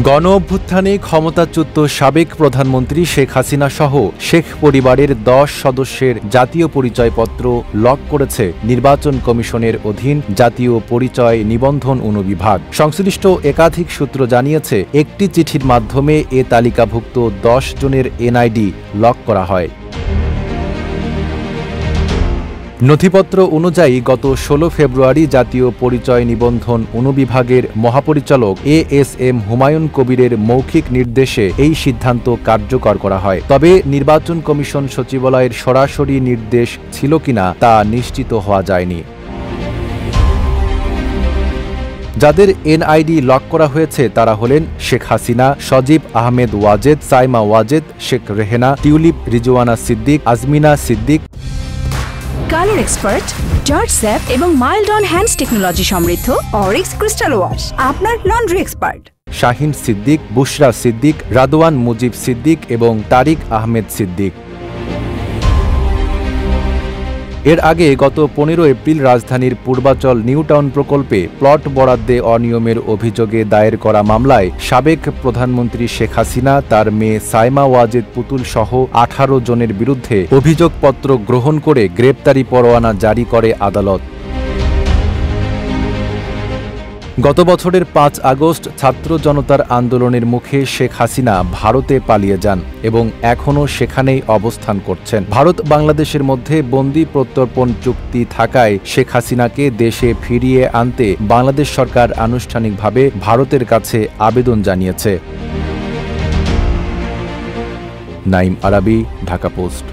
গণ অভ্যুত্থানে ক্ষমতাচ্যুত সাবেক প্রধানমন্ত্রী শেখ হাসিনা সহ শেখ পরিবারের ১০ সদস্যের জাতীয় পরিচয়পত্র লক করেছে নির্বাচন কমিশনের অধীন জাতীয় পরিচয় নিবন্ধন অনুবিভাগ। সংশ্লিষ্ট একাধিক সূত্র জানিয়েছে, একটি চিঠির মাধ্যমে এ তালিকাভুক্ত ১০ জনের এনআইডি লক করা হয়। নথিপত্র অনুযায়ী গত ১৬ ফেব্রুয়ারি জাতীয় পরিচয় নিবন্ধন অনুবিভাগের মহাপরিচালক এএসএম হুমায়ুন কবিরের মৌখিক নির্দেশে এই সিদ্ধান্ত কার্যকর করা হয়। তবে নির্বাচন কমিশন সচিবালয়ের সরাসরি নির্দেশ ছিল কিনা তা নিশ্চিত হওয়া যায়নি। যাদের এনআইডি লক করা হয়েছে তারা হলেন শেখ হাসিনা, সজীব আহমেদ ওয়াজেদ, সাইমা ওয়াজেদ, শেখ রেহেনা, টিউলিপ রিজওয়ানা সিদ্দিক, আজমিনা সিদ্দিক, কালার এক্সপার্ট, জর্জ স্যাপ এবং মাইল্ড অন হ্যান্ডস টেকনোলজি সমৃদ্ধ অরিক্স ক্রিস্টাল ওয়াশ, আপনার লন্ড্রি এক্সপার্ট। শাহিন সিদ্দিক, বুশরা সিদ্দিক, রাদওয়ান মুজিব সিদ্দিক এবং তারিক আহমেদ সিদ্দিক। এর আগে গত ১৫ এপ্রিল রাজধানীর পূর্বাচল নিউ টাউন প্রকল্পে প্লট বরাদ্দে অনিয়মের অভিযোগে দায়ের করা মামলায় সাবেক প্রধানমন্ত্রী শেখ হাসিনা, তার মেয়ে সাইমা ওয়াজেদ পুতুল সহ ১৮ জনের বিরুদ্ধে অভিযোগপত্র গ্রহণ করে গ্রেপ্তারি পরোয়ানা জারি করে আদালত। গত বছরের ৫ আগস্ট ছাত্র জনতার আন্দোলনের মুখে শেখ হাসিনা ভারতে পালিয়ে যান এবং এখনও সেখানেই অবস্থান করছেন। ভারত বাংলাদেশের মধ্যে বন্দি প্রত্যর্পণ চুক্তি থাকায় শেখ হাসিনাকে দেশে ফিরিয়ে আনতে বাংলাদেশ সরকার আনুষ্ঠানিকভাবে ভারতের কাছে আবেদন জানিয়েছে। নাইম আরাবী, ঢাকা পোস্ট।